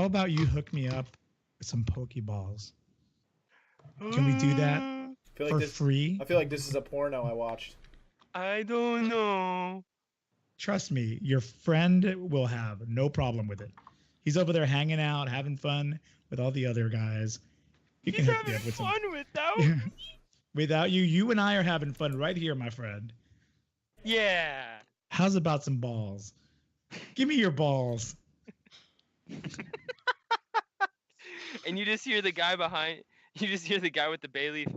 Speaker 3: about you hook me up with some Pokeballs? Can we do that for free?
Speaker 1: I feel like this is a porno I watched.
Speaker 6: I don't know.
Speaker 3: Trust me, your friend will have no problem with it. He's over there hanging out, having fun with all the other guys. You can hook me up with some
Speaker 6: fun without
Speaker 3: without you. You and I are having fun right here, my friend.
Speaker 6: Yeah.
Speaker 3: How's about some balls? Give me your balls.
Speaker 6: And you just hear the guy behind. You just hear the guy with the bay leaf.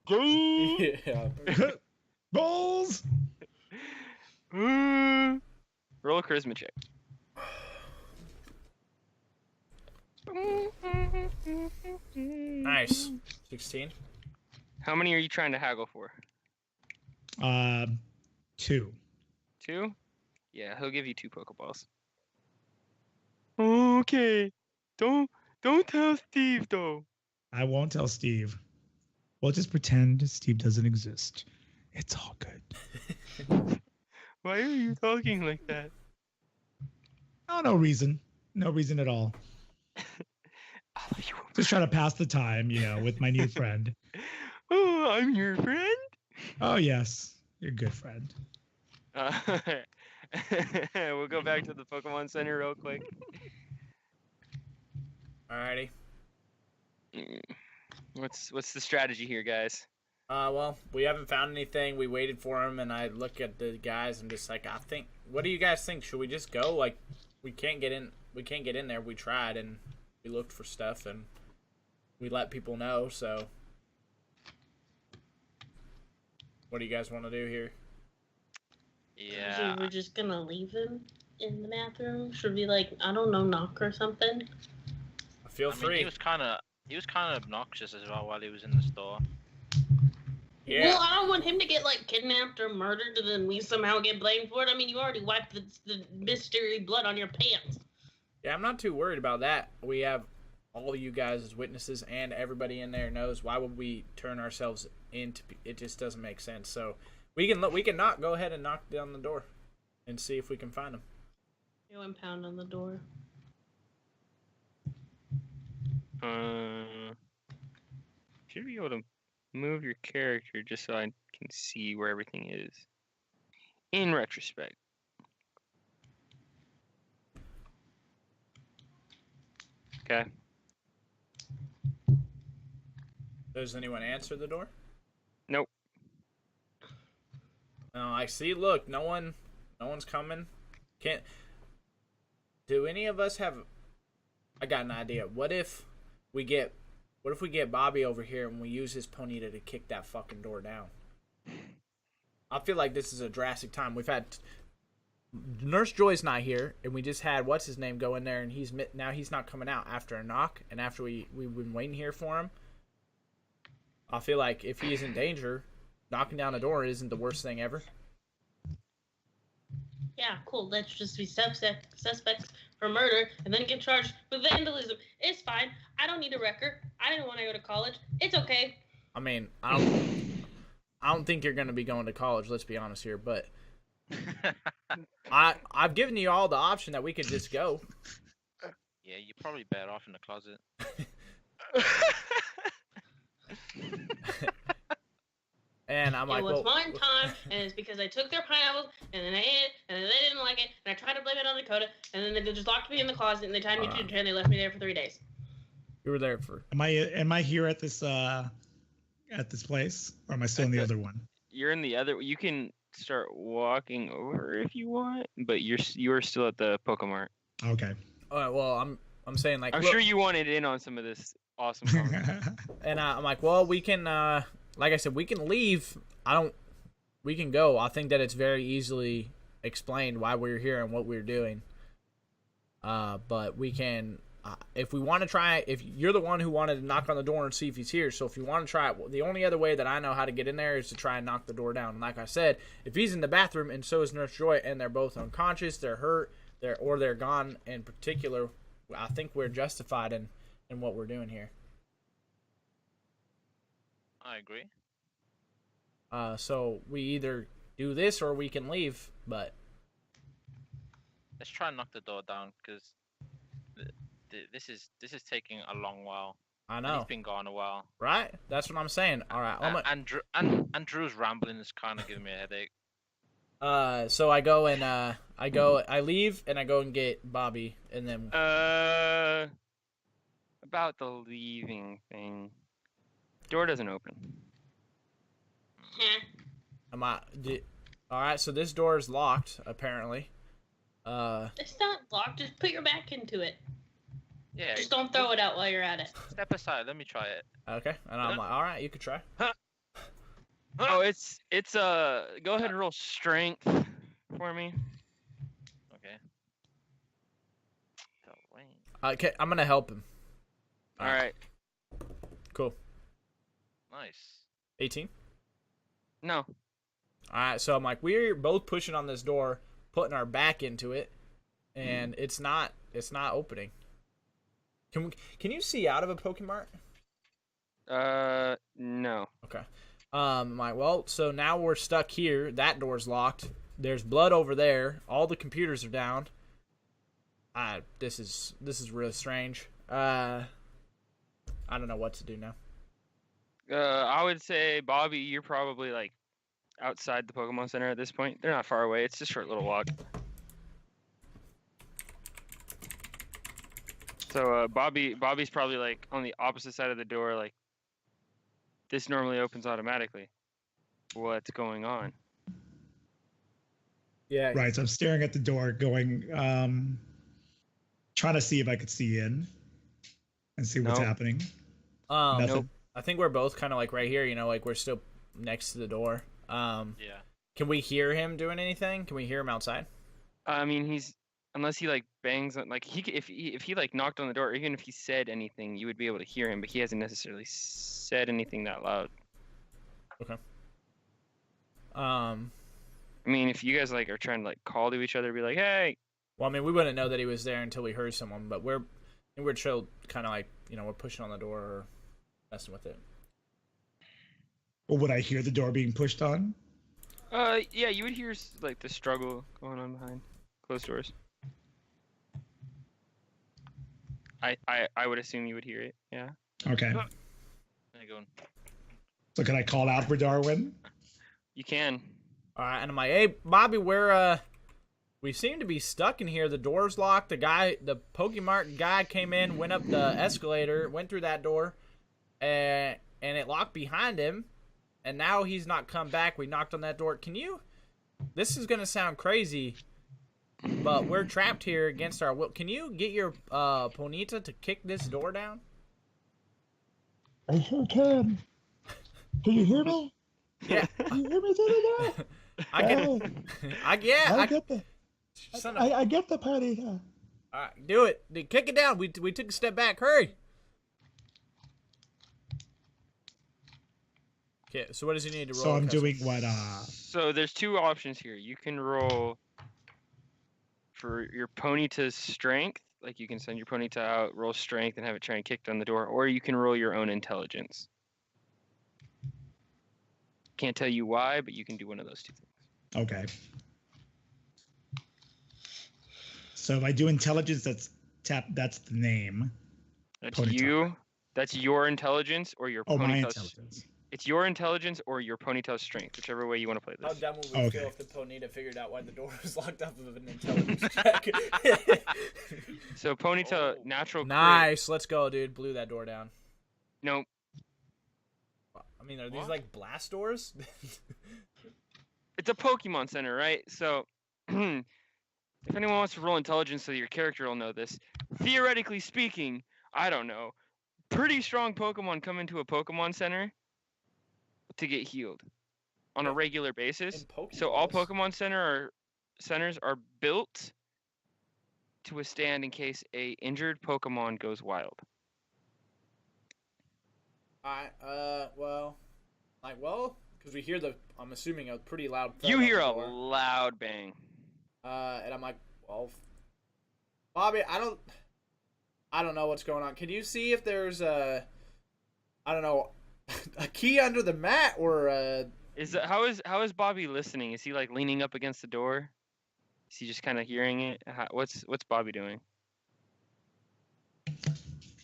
Speaker 1: Yeah.
Speaker 3: Balls.
Speaker 6: Roll a charisma check.
Speaker 1: Nice. 16.
Speaker 6: How many are you trying to haggle for?
Speaker 3: 2.
Speaker 6: 2? Yeah, he'll give you 2 Pokeballs. Okay. Don't tell Steve though.
Speaker 3: I won't tell Steve. We'll just pretend Steve doesn't exist. It's all good.
Speaker 6: Why are you talking like that?
Speaker 3: Oh, no reason. No reason at all. Just trying to pass the time, with my new friend.
Speaker 6: Oh, I'm your friend?
Speaker 3: Oh, yes. You're a good friend.
Speaker 6: We'll go back to the Pokemon Center real quick.
Speaker 1: Alrighty.
Speaker 6: What's the strategy here, guys?
Speaker 1: Well, we haven't found anything. We waited for him, and I look at the guys and just like, what do you guys think? Should we just go? Like, we can't get in there. We tried, and we looked for stuff, and we let people know, so. What do you guys want to do here?
Speaker 2: Yeah.
Speaker 5: We're just gonna leave him in the bathroom? Should we, I don't know, knock or something?
Speaker 1: Feel free.
Speaker 2: He was kind of obnoxious as well while he was in the store.
Speaker 1: Yeah.
Speaker 5: Well, I don't want him to get, kidnapped or murdered and then we somehow get blamed for it. I mean, you already wiped the mystery blood on your pants.
Speaker 1: Yeah, I'm not too worried about that. We have all of you guys as witnesses, and everybody in there knows. Why would we turn ourselves into? It just doesn't make sense. So we can go ahead and knock down the door, and see if we can find him.
Speaker 5: Go and pound on the door.
Speaker 6: Should be able to move your character just so I can see where everything is. In retrospect. Okay.
Speaker 1: Does anyone answer the door?
Speaker 6: Nope.
Speaker 1: No, I see. Look, no one's coming. Can't. Do any of us have? I got an idea. What if we get Bobby over here and we use his ponyta to kick that fucking door down? I feel like this is a drastic time. We've had Nurse Joy's not here, and we just had what's his name go in there, and he's not coming out after a knock, and after we've been waiting here for him. I feel like if he's in danger, knocking down the door isn't the worst thing ever.
Speaker 5: Yeah, cool. Let's just be suspects for murder and then get charged with vandalism. It's fine. I don't need a record. I didn't want to go to college. It's okay.
Speaker 1: I mean, I don't think you're going to be going to college, let's be honest here, but I've given you all the option that we could just go.
Speaker 2: Yeah, you're probably better off in the closet.
Speaker 1: And I'm like,
Speaker 5: it was one time, and it's because I took their pineapples, and then I ate it, and then they didn't like it, and I tried to blame it on Dakota, and then they just locked me in the closet, and they tied me to a chair, and they left me there for 3 days.
Speaker 1: You were there for.
Speaker 3: Am I here at this place, or am I still in the other one?
Speaker 6: You're in the other. You can start walking over if you want, but you're still at the Pokemart.
Speaker 3: Okay.
Speaker 1: All right. Well, I'm saying
Speaker 6: I'm sure you wanted in on some of this awesome conversation.
Speaker 1: And I'm like, well, we can. Like I said, we can leave. We can go. I think that it's very easily explained why we're here and what we're doing. But we can, if we want to try, if you're the one who wanted to knock on the door and see if he's here, so if you want to try it, the only other way that I know how to get in there is to try and knock the door down. And like I said, if he's in the bathroom and so is Nurse Joy, and they're both unconscious, they're hurt, they're gone in particular, I think we're justified in in what we're doing here.
Speaker 2: I agree.
Speaker 1: So we either do this or we can leave, but
Speaker 2: Let's try and knock the door down because this is taking a long while.
Speaker 1: I
Speaker 2: And
Speaker 1: know,
Speaker 2: he's been gone a while.
Speaker 1: right? That's what I'm saying. All right,
Speaker 2: And Drew's rambling is kind of giving me a headache.
Speaker 1: So I go and I leave and I go and get Bobby, and then
Speaker 6: About the leaving thing. Door doesn't open.
Speaker 1: all right. So this door is locked apparently.
Speaker 5: It's not locked. Just put your back into it.
Speaker 2: Yeah.
Speaker 5: Just don't throw it out while you're at it.
Speaker 2: Step aside. Let me try it.
Speaker 1: Okay, and I'm like, all right, you could try.
Speaker 6: Oh, it's go ahead and roll strength for me.
Speaker 2: Okay. So, wait.
Speaker 1: Okay, I'm gonna help him.
Speaker 6: All right.
Speaker 1: Cool.
Speaker 2: Nice.
Speaker 1: 18.
Speaker 6: No.
Speaker 1: All right, so I'm like, we're both pushing on this door, putting our back into it, and it's not opening. Can you see out of a Pokemart?
Speaker 6: No.
Speaker 1: Okay. I'm like, well, so now we're stuck here. That door's locked. There's blood over there. All the computers are down. This is really strange. I don't know what to do now.
Speaker 6: I would say, Bobby, you're probably like outside the Pokemon Center at this point. They're not far away. It's just a short little walk. So Bobby's probably like on the opposite side of the door. Like, this normally opens automatically. What's going on?
Speaker 1: Yeah.
Speaker 3: Right. So I'm staring at the door, going, trying to see if I could see in and see what's
Speaker 6: Nope.
Speaker 3: happening.
Speaker 1: Nope.
Speaker 3: Nothing.
Speaker 1: I think we're both kind of like right here. Like we're still next to the door.
Speaker 2: Yeah.
Speaker 1: Can we hear him doing anything? Can we hear him outside?
Speaker 6: I mean, unless he like bangs on, like if he like knocked on the door, or even if he said anything, you would be able to hear him. But he hasn't necessarily said anything that loud.
Speaker 1: Okay.
Speaker 6: I mean, if you guys like are trying to like call to each other, be like, hey.
Speaker 1: Well, I mean, we wouldn't know that he was there until we heard someone, but we're chill, kind of like, we're pushing on the door or messing with it.
Speaker 3: Well, would I hear the door being pushed on?
Speaker 6: Yeah, you would hear like the struggle going on behind closed doors. I would assume you would hear it. Yeah.
Speaker 3: Okay.
Speaker 2: There you go.
Speaker 3: So can I call out for Darwin?
Speaker 6: You can.
Speaker 1: All right, and I'm like, hey, Bobby, we seem to be stuck in here. The door's locked. The Pokemart guy came in, went up the escalator, went through that door, and it locked behind him. And now he's not come back. We knocked on that door. This is going to sound crazy, but we're trapped here against our will. Can you get your Ponyta to kick this door down?
Speaker 3: I sure can. Can you hear me?
Speaker 1: Yeah.
Speaker 3: Can you hear me through the door?
Speaker 1: I get
Speaker 3: I get the party. Yeah.
Speaker 1: All right, do it. Kick it down. We took a step back. Hurry. Okay, so what does he need to roll?
Speaker 3: So I'm
Speaker 1: Custom?
Speaker 3: doing what?
Speaker 6: So there's two options here. You can roll for your Ponyta's strength. Like you can send your Ponyta out, roll strength, and have it try and kick down the door. Or you can roll your own intelligence. Can't tell you why, but you can do one of those two things.
Speaker 3: Okay. So if I do intelligence, that's the name.
Speaker 6: That's
Speaker 3: Ponyta.
Speaker 6: you. That's your intelligence or your
Speaker 3: Oh, my
Speaker 6: Ponyta's.
Speaker 3: intelligence.
Speaker 6: It's your intelligence or your Ponyta's strength, whichever way you want to play
Speaker 1: How
Speaker 6: this.
Speaker 1: dumb would we
Speaker 3: Okay.
Speaker 1: feel if the Ponyta figured out why the door was locked up of an intelligence check?
Speaker 6: So Ponyta, natural.
Speaker 1: Nice. Let's go, dude. Blew that door down.
Speaker 6: No,
Speaker 1: I mean, are these
Speaker 2: What?
Speaker 1: like blast doors?
Speaker 6: it's a Pokemon Center, right? So, if anyone wants to roll intelligence so your character will know this, theoretically speaking, I don't know, pretty strong Pokemon come into a Pokemon Center to get healed on a regular basis. So all Pokemon centers are built to withstand in case a injured Pokemon goes wild.
Speaker 1: Because we hear I'm assuming a pretty loud.
Speaker 6: You
Speaker 1: thud
Speaker 6: hear a
Speaker 1: on the door.
Speaker 6: loud bang.
Speaker 1: And I'm like, well, Bobby, I don't know what's going on. Can you see if there's a key under the mat or
Speaker 6: How is Bobby listening? Is he like leaning up against the door? Is he just kind of hearing it? What's Bobby doing?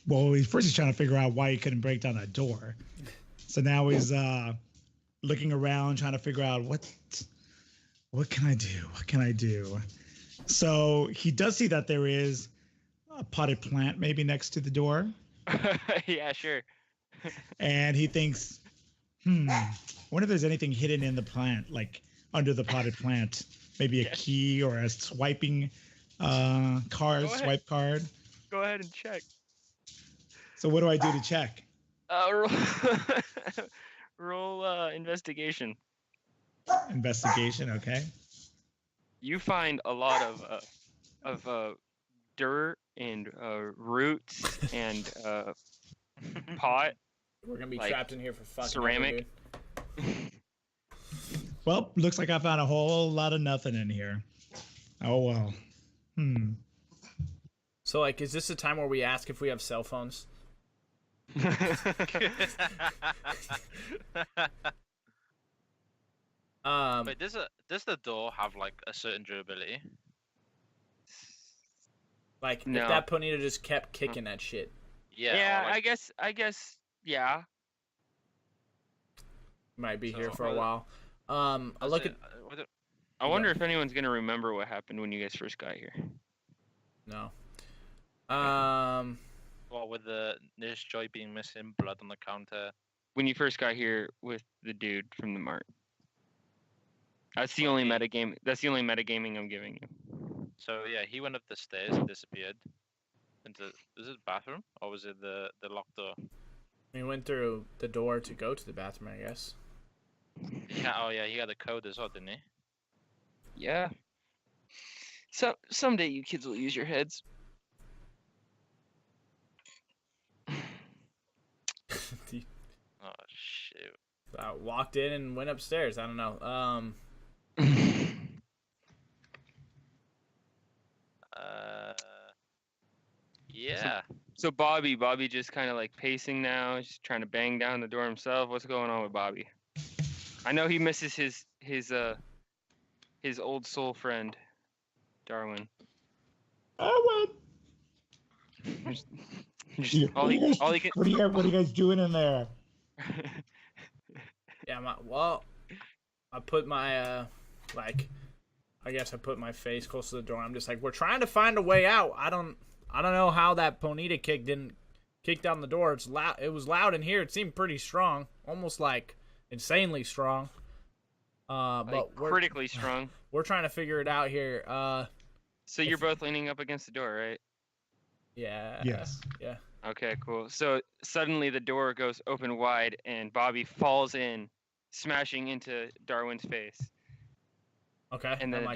Speaker 3: Well, he's trying to figure out why he couldn't break down that door. So now he's looking around, trying to figure out what can I do? What can I do? So he does see that there is a potted plant maybe next to the door.
Speaker 6: Yeah, sure.
Speaker 3: And he thinks, I wonder if there's anything hidden in the plant, like under the potted plant. Maybe a key or a swiping swipe card.
Speaker 6: Go ahead and check.
Speaker 3: So what do I do to check?
Speaker 6: Roll investigation.
Speaker 3: Investigation, okay.
Speaker 6: You find a lot of dirt and roots and pot.
Speaker 1: we're gonna be
Speaker 6: like,
Speaker 1: trapped in here for fucking
Speaker 6: ceramic.
Speaker 1: ever, dude.
Speaker 3: Well, looks like I found a whole lot of nothing in here. Oh well.
Speaker 1: So like, is this a time where we ask if we have cell phones?
Speaker 2: Wait, does the door have like a certain durability?
Speaker 1: Like
Speaker 6: No.
Speaker 1: if that Ponita just kept kicking that shit.
Speaker 2: Yeah. or,
Speaker 6: I
Speaker 2: like,
Speaker 6: guess yeah.
Speaker 1: Might be
Speaker 2: So,
Speaker 1: here for a
Speaker 2: well,
Speaker 1: while. I
Speaker 2: does
Speaker 1: look
Speaker 2: it-
Speaker 1: at
Speaker 2: what it-
Speaker 6: I wonder if anyone's gonna remember what happened when you guys first got here.
Speaker 1: no.
Speaker 2: Well, with the Nurse Joy being missing, blood on the counter.
Speaker 6: When you first got here with the dude from the mart. That's the only
Speaker 2: Funny.
Speaker 6: metagame. That's the only metagaming I'm giving you.
Speaker 2: So yeah, he went up the stairs and disappeared. Was it the bathroom or was it the locked door?
Speaker 1: We went through the door to go to the bathroom, I guess.
Speaker 2: Oh yeah, he got the code as well, didn't he?
Speaker 6: Yeah. So someday you kids will use your heads.
Speaker 2: Oh shit.
Speaker 1: I walked in and went upstairs. I don't know.
Speaker 2: Yeah.
Speaker 6: So Bobby just kind of like pacing now, just trying to bang down the door himself. What's going on with Bobby? I know he misses his old soul friend, Darwin.
Speaker 3: What
Speaker 6: All he can.
Speaker 3: are you guys doing in there?
Speaker 1: Yeah, I put my I guess I put my face close to the door. I'm just like, we're trying to find a way out. I don't know how that Ponita didn't kick down the door. It's loud. It was loud in here. It seemed pretty strong, almost like insanely strong. But we're
Speaker 6: critically strong.
Speaker 1: We're trying to figure it out here.
Speaker 6: So you're both leaning up against the door, right?
Speaker 1: Yeah.
Speaker 3: Yes.
Speaker 1: Yeah.
Speaker 6: Okay, cool. So suddenly the door goes open wide and Bobby falls in, smashing into Darwin's face.
Speaker 1: Okay.
Speaker 6: And then
Speaker 1: I'm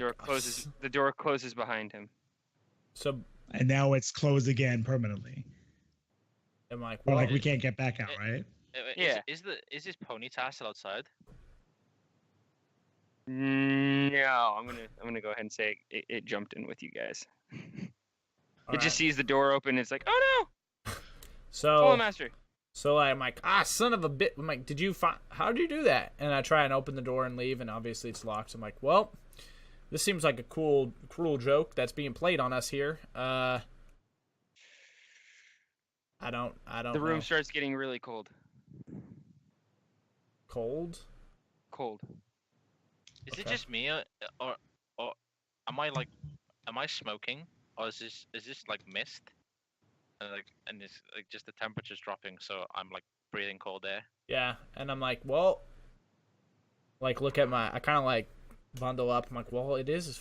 Speaker 6: the door closes behind him.
Speaker 1: So
Speaker 3: And now it's closed again permanently.
Speaker 1: I'm like,
Speaker 3: Or
Speaker 1: well,
Speaker 3: like we can't get back out, right?
Speaker 2: Is this ponytail still outside?
Speaker 6: No, I'm gonna go ahead and say it jumped in with you guys.
Speaker 1: all
Speaker 6: It just
Speaker 1: right.
Speaker 6: sees the door open. It's like, oh no,
Speaker 1: So
Speaker 6: Follow Master.
Speaker 1: So I'm like, son of a bit. I'm like, how did you do that? And I try and open the door and leave, and obviously it's locked. So I'm like, well, this seems like a cruel joke that's being played on us here. I don't
Speaker 6: The room
Speaker 1: know.
Speaker 6: starts getting really cold.
Speaker 1: Cold?
Speaker 6: Cold.
Speaker 2: Is it
Speaker 1: Okay.
Speaker 2: just me, or am I smoking, or is this like mist, and it's like just the temperature's dropping, so I'm like breathing cold air.
Speaker 1: Yeah. And I'm like, well, like look at I kind of like bundle up. I'm like, well, it is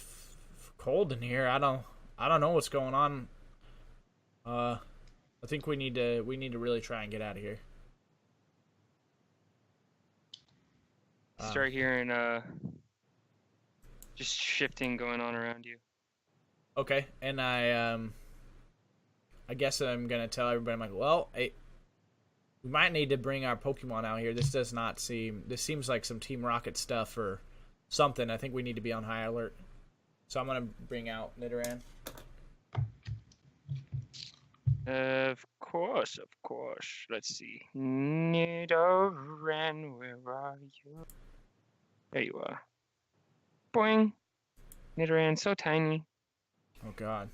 Speaker 1: cold in here. I don't know what's going on. I think we need to really try and get out of here.
Speaker 6: Start hearing just shifting going on around you.
Speaker 1: Okay, and I guess I'm gonna tell everybody. I'm like, well, hey, we might need to bring our Pokemon out here. This seems like some Team Rocket stuff or something. I think we need to be on high alert. So I'm gonna bring out Nidoran.
Speaker 6: Of course, of course. Let's see. Nidoran, where are you? There you are. Boing. Nidoran, so tiny.
Speaker 1: Oh God.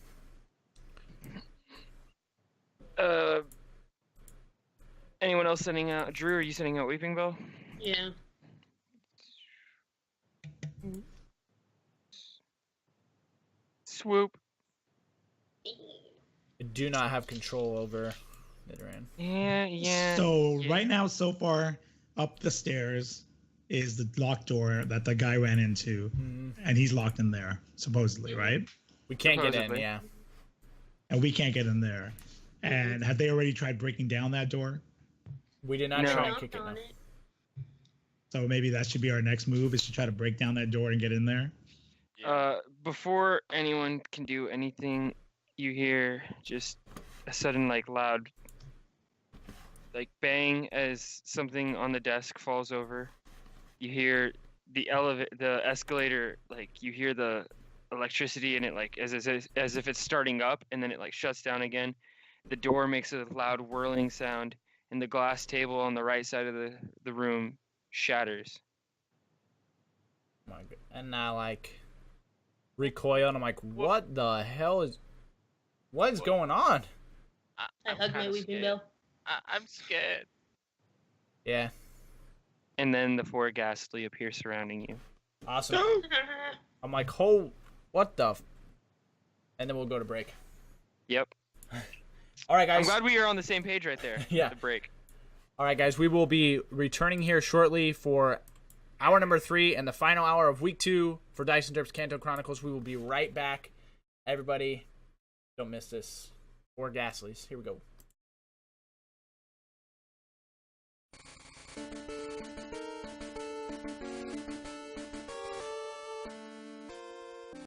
Speaker 6: Anyone else sending out? Drew, are you sending out Weeping Bell?
Speaker 5: Yeah.
Speaker 6: Swoop.
Speaker 1: I do not have control over Nidoran.
Speaker 6: Yeah.
Speaker 3: So
Speaker 6: yeah.
Speaker 3: right now, so far, up the stairs is the locked door that the guy ran into, and he's locked in there, supposedly, right?
Speaker 1: We can't get in,
Speaker 6: Supposedly.
Speaker 1: yeah.
Speaker 3: And we can't get in there. And have they already tried breaking down that door?
Speaker 1: We did not
Speaker 6: No.
Speaker 1: try and
Speaker 5: Knocked
Speaker 1: kick it.
Speaker 5: on
Speaker 1: No.
Speaker 5: it.
Speaker 3: So maybe that should be our next move, is to try to break down that door and get in there.
Speaker 6: Before anyone can do anything, you hear just a sudden, like, loud, like, bang as something on the desk falls over. You hear the escalator, like, you hear the electricity and it, like, as if it's starting up, and then it, like, shuts down again. The door makes a loud whirling sound, and the glass table on the right side of the room shatters.
Speaker 1: My God. And I like recoil, and I'm like, what the hell is going on?
Speaker 5: I
Speaker 2: I'm
Speaker 5: hug my
Speaker 2: kinda
Speaker 5: Weeping
Speaker 2: scared.
Speaker 5: Bell.
Speaker 2: I'm scared.
Speaker 1: Yeah.
Speaker 6: And then the four ghastly appear surrounding you.
Speaker 1: Awesome. I'm like, what the and then we'll go to break.
Speaker 6: Yep.
Speaker 1: All right,
Speaker 6: I'm
Speaker 1: guys.
Speaker 6: glad we are on the same page right there.
Speaker 1: Yeah.
Speaker 6: At the break.
Speaker 1: All right, guys. We will be returning here shortly for hour number 3 and the final hour of week 2 for DiceNDerps Kanto KroniKales. We will be right back. Everybody, don't miss this. 4 Ghastlies. Here we go.